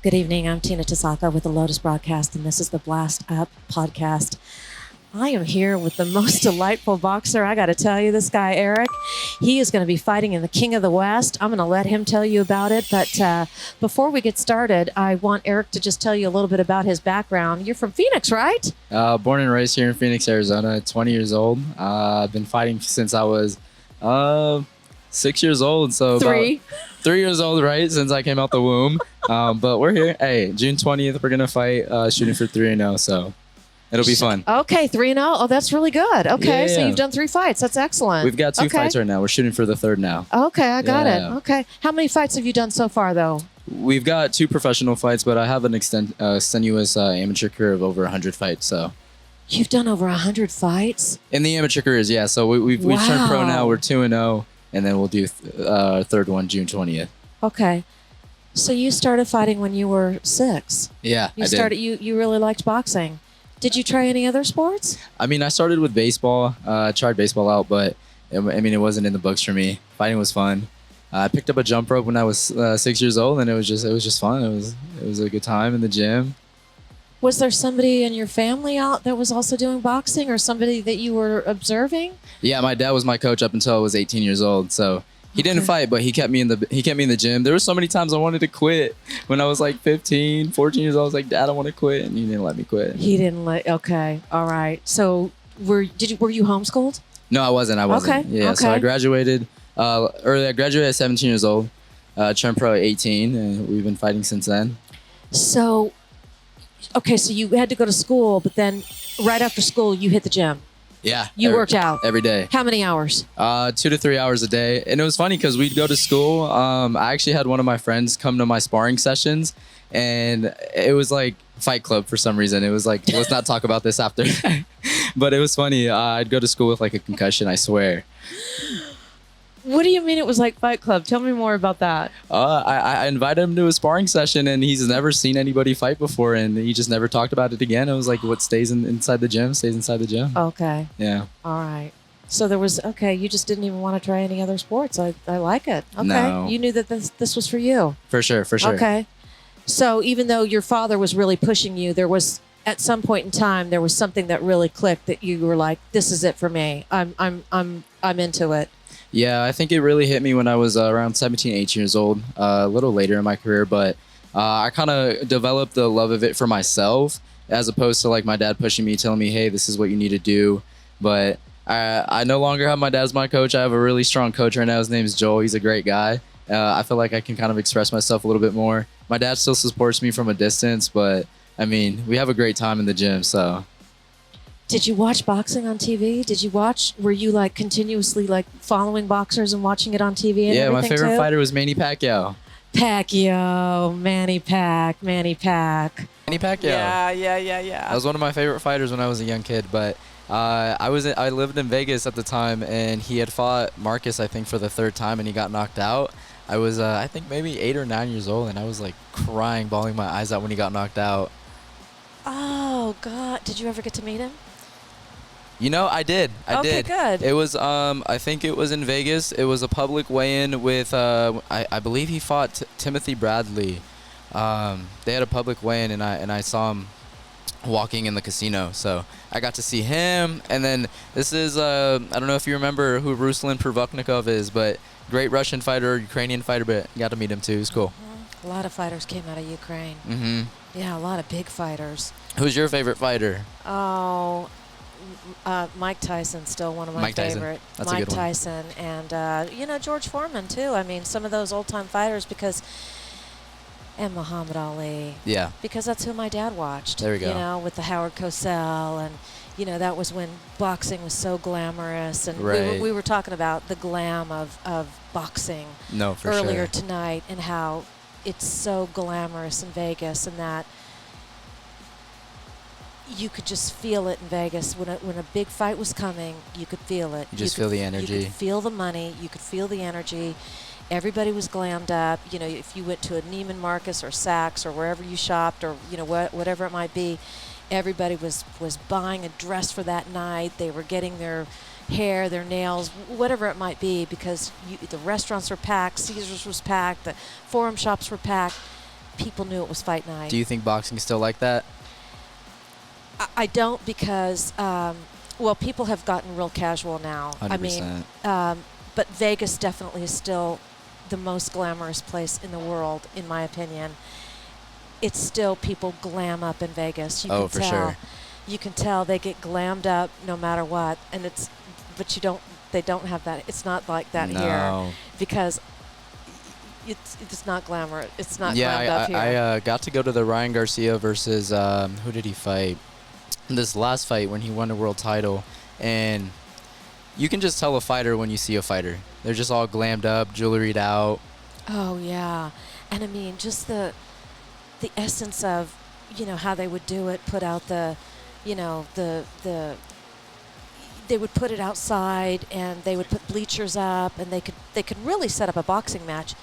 Good evening. I'm Tina Tasaka with the Lotus Broadcast, and this is the Blast Up Podcast. I am here with the most delightful boxer. I got to tell you, this guy, Erick, he is going to be fighting in the King of the West. I'm going to let him tell you about it. But before we get started, I want Erick to just tell you a little bit about his background. You're from Phoenix, right? Born and raised here in Phoenix, Arizona, 20 years old. I've been fighting since I was 6 years old. So Three. About 3 years old, right? Since I came out the womb. But we're here. Hey, June 20th, we're going to fight shooting for 3-0. So it'll be fun. Okay, 3-0. Oh, that's really good. Okay, Yeah. So you've done 3 fights. That's excellent. We've got 2 fights right now. We're shooting for the 3rd now. Okay, I got it. Yeah. Okay. How many fights have you done so far, though? We've got 2 professional fights, but I have an strenuous amateur career of over 100 fights. So You've done over 100 fights? in the amateur careers, yeah. So we've turned pro now. We're 2-0, and then we'll do our 3rd one June 20th. Okay. So you started fighting when you were 6. Yeah, You you really liked boxing. Did you try any other sports? I mean, I started with baseball. I tried baseball out, but it wasn't in the books for me. Fighting was fun. I picked up a jump rope when I was 6 years old, and it was just fun. It was a good time in the gym. Was there somebody in your family out that was also doing boxing, or somebody that you were observing? Yeah, my dad was my coach up until I was 18 years old. So he didn't fight, but he kept me in the gym. There were so many times I wanted to quit when I was like 15, 14 years old. I was like, Dad, I want to quit, and he didn't let me quit. He didn't let. Okay, all right. So were you homeschooled? No, I wasn't. Okay. Yeah. So I graduated early. I graduated at 17 years old. Turned pro at 18, and we've been fighting since then. So, okay, so you had to go to school, but then right after school you hit the gym. Yeah. You worked out every day. How many hours? 2 to 3 hours a day. And it was funny because we'd go to school. I actually had one of my friends come to my sparring sessions, and it was like Fight Club for some reason. It was like, let's not talk about this after. But it was funny. I'd go to school with like a concussion, I swear. What do you mean it was like Fight Club? Tell me more about that. I invited him to a sparring session, and he's never seen anybody fight before, and he just never talked about it again. It was like, what stays inside the gym stays inside the gym. Okay. Yeah. All right. So there was, you just didn't even want to try any other sports. I like it. Okay. No. You knew that this was for you. For sure. Okay. So even though your father was really pushing you, there was, at some point in time, there was something that really clicked that you were like, this is it for me. I'm into it. Yeah, I think it really hit me when I was around 17, 18 years old, a little later in my career, but I kind of developed the love of it for myself, as opposed to like my dad pushing me, telling me, hey, this is what you need to do. But I no longer have my dad as my coach. I have a really strong coach right now. His name is Joel. He's a great guy. I feel like I can kind of express myself a little bit more. My dad still supports me from a distance, but I mean, we have a great time in the gym, so. Did you watch boxing on TV? Were you like continuously like following boxers and watching it on TV and yeah, everything my favorite too? fighter was Manny Pacquiao. Manny Pac. Manny Pacquiao. Yeah. That was one of my favorite fighters when I was a young kid, but I lived in Vegas at the time, and he had fought Marcus, I think, for the 3rd time, and he got knocked out. I was, I think, maybe 8 or 9 years old, and I was like crying, bawling my eyes out when he got knocked out. Oh God! Did you ever get to meet him? You know, I did. Okay, good. It was, I think it was in Vegas. It was a public weigh-in with, I believe he fought Timothy Bradley. They had a public weigh-in, and I saw him walking in the casino. So I got to see him. And then this is, I don't know if you remember who Ruslan Prvoknikov is, but great Russian fighter, Ukrainian fighter, but got to meet him too. It was cool. Mm-hmm. A lot of fighters came out of Ukraine. Mm-hmm. Yeah, a lot of big fighters. Who's your favorite fighter? Oh, Mike Tyson's still one of my favorite. That's Mike a good one. Tyson and George Foreman too. I mean, some of those old-time fighters and Muhammad Ali. Yeah. Because that's who my dad watched. There we go. You know, with the Howard Cosell, and that was when boxing was so glamorous, and Right. we were talking about the glam of boxing For earlier sure. tonight, and how it's so glamorous in Vegas, and that you could just feel it in Vegas. When a big fight was coming, you could feel it. You just feel the energy. You could feel the money. You could feel the energy. Everybody was glammed up. If you went to a Neiman Marcus or Saks or wherever you shopped, or whatever it might be, everybody was buying a dress for that night. They were getting their hair, their nails, whatever it might be, because the restaurants were packed, Caesars was packed, the Forum shops were packed. people knew it was fight night. Do you think boxing's still like that? I don't, because well, people have gotten real casual now. 100%. I mean, but Vegas definitely is still the most glamorous place in the world, in my opinion. It's still, people glam up in Vegas. You can for tell. sure. You can tell they get glammed up no matter what, and but they don't have that. It's not like that here, because it's not glamour. It's not glammed up here. I got to go to the Ryan Garcia versus who did he fight? This last fight when he won the world title, and you can just tell a fighter when you see a fighter. They're just all glammed up, jewelried out. Oh yeah, and I mean just the essence of, how they would do it. Put out the they would put it outside, and they would put bleachers up, and they could really set up a boxing match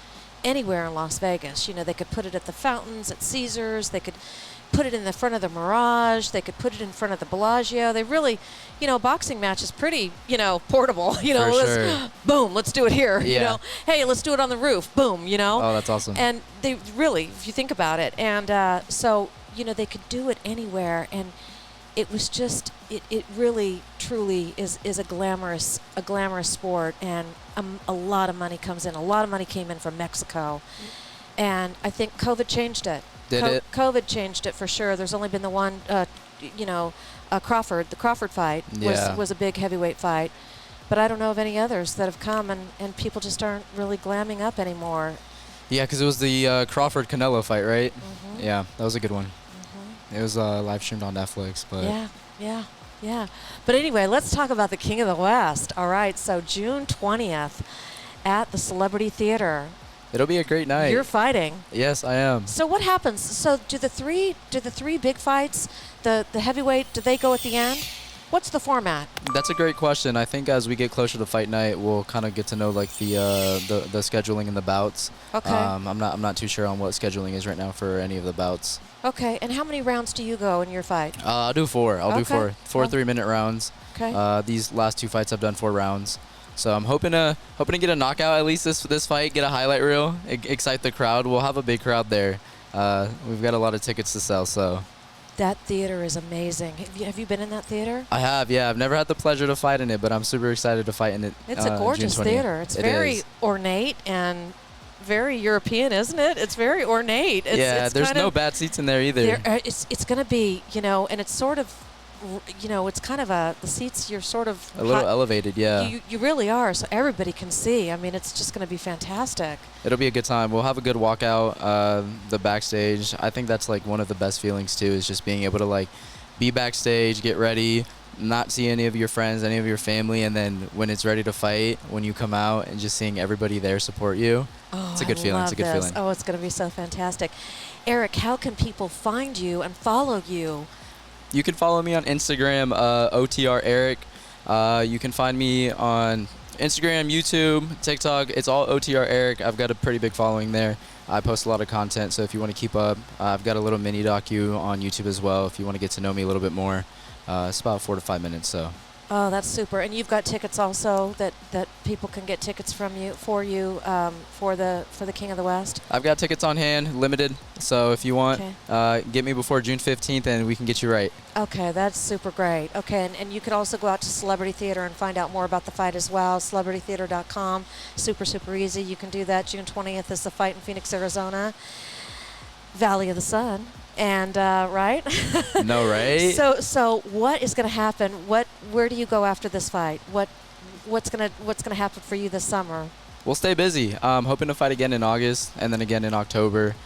anywhere in Las Vegas. They could put it at the fountains, at Caesars. They could put it in the front of the Mirage. They could put it in front of the Bellagio. They really, a boxing match is pretty, portable. For sure. Boom, let's do it here. Yeah. Hey, let's do it on the roof. Boom, Oh, that's awesome. And they really, if you think about it, and so, they could do it anywhere, and it was just, it really, truly is a glamorous sport, and a lot of money comes in. A lot of money came in from Mexico, and I think COVID changed it. Did it? COVID changed it for sure. There's only been the one, Crawford. The Crawford fight was a big heavyweight fight, but I don't know of any others that have come, and people just aren't really glamming up anymore. Yeah, because it was the Crawford Canelo fight, right? Mm-hmm. Yeah, that was a good one. Mm-hmm. It was live streamed on Netflix, but yeah. But anyway, let's talk about the King of the West. All right, so June 20th at the Celebrity Theater. It'll be a great night. You're fighting. Yes, I am. So what happens? So do the three big fights, the heavyweight, do they go at the end? What's the format? That's a great question. I think as we get closer to fight night, we'll kind of get to know like the scheduling and the bouts. Okay. I'm not too sure on what scheduling is right now for any of the bouts. Okay. And how many rounds do you go in your fight? I'll do 4. I'll do 4 3-minute rounds. Okay. These last 2 fights I've done 4 rounds. So I'm hoping to get a knockout at least this fight, get a highlight reel, excite the crowd. We'll have a big crowd there. We've got a lot of tickets to sell, so. That theater is amazing. Have you been in that theater? I have, yeah. I've never had the pleasure to fight in it, but I'm super excited to fight in it. It's a gorgeous June 20th. theater. It's very ornate and very European, isn't it? It's very ornate. It's there's no bad seats in there either. It's going to be, and it's sort of, it's kind of the seats, you're sort of a little elevated, yeah. You really are, so everybody can see. I mean, it's just going to be fantastic. It'll be a good time. We'll have a good walkout, the backstage. I think that's like one of the best feelings too, is just being able to like be backstage, get ready, not see any of your friends, any of your family, and then when it's ready to fight, when you come out and just seeing everybody there support you. Oh, it's a good feeling. It's a good feeling. Oh, it's going to be so fantastic. Erick, how can people find you and follow you? You can follow me on Instagram, OTR Erick. You can find me on Instagram, YouTube, TikTok. It's all OTR Erick. I've got a pretty big following there. I post a lot of content, so if you want to keep up, I've got a little mini docu on YouTube as well. If you want to get to know me a little bit more, it's about 4 to 5 minutes. So. Oh, that's super. And you've got tickets also that people can get tickets for the King of the West? I've got tickets on hand, limited. So if you want, get me before June 15th and we can get you right. Okay, that's super great. Okay, and you could also go out to Celebrity Theater and find out more about the fight as well. CelebrityTheater.com. Super, super easy. You can do that. June 20th is the fight in Phoenix, Arizona. Valley of the Sun. And right? No, right? So what is going to happen? Where do you go after this fight? What's going to happen for you this summer? We'll stay busy. Hoping to fight again in August and then again in October.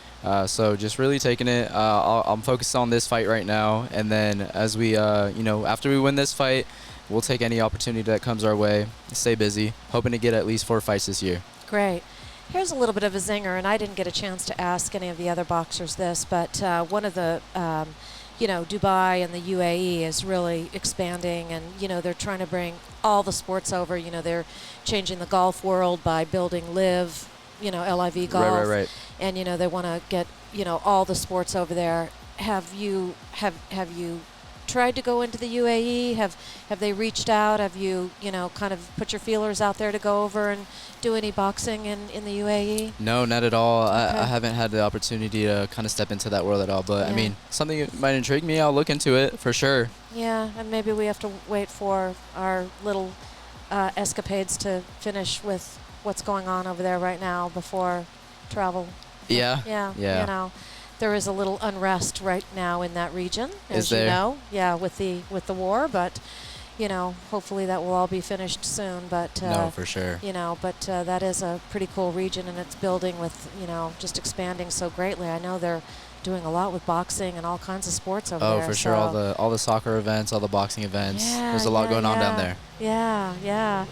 So just really taking it. I'm focused on this fight right now, and then as we, after we win this fight, we'll take any opportunity that comes our way. Stay busy. Hoping to get at least 4 fights this year. Great. Here's a little bit of a zinger, and I didn't get a chance to ask any of the other boxers this, but one of the, Dubai and the UAE is really expanding, and, they're trying to bring all the sports over. They're changing the golf world by building LIV, LIV golf. Right. And, they want to get, all the sports over there. Have you tried to go into the UAE? Have they reached out? Have you, kind of put your feelers out there to go over and do any boxing in the UAE? No, not at all. Okay. I haven't had the opportunity to kind of step into that world at all. But I Yeah. mean, something that might intrigue me. I'll look into it for sure. Yeah, and maybe we have to wait for our little escapades to finish with what's going on over there right now before travel. Yeah. Yeah. There is a little unrest right now in that region, Is as there? you know. Yeah, with the war, but hopefully that will all be finished soon. But No, for sure. that is a pretty cool region, and it's building with just expanding so greatly. I know they're doing a lot with boxing and all kinds of sports over there. Oh, for sure. All the soccer events, all the boxing events. Yeah, There's a lot going on down there. Yeah.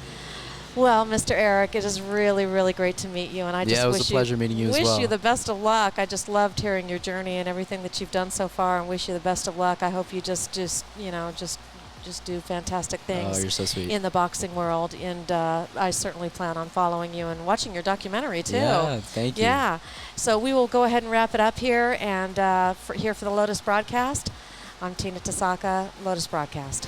Well, Mr. Erick, it is really, really great to meet you, and I just Yeah, it was wish a pleasure meeting you as well. Wish you the best of luck. I just loved hearing your journey and everything that you've done so far, and wish you the best of luck. I hope you just do fantastic things. Oh, you're so sweet. In the boxing world, and I certainly plan on following you and watching your documentary too. Yeah, thank you. Yeah. So we will go ahead and wrap it up here, and for the Lotus Broadcast. I'm Tina Tasaka, Lotus Broadcast.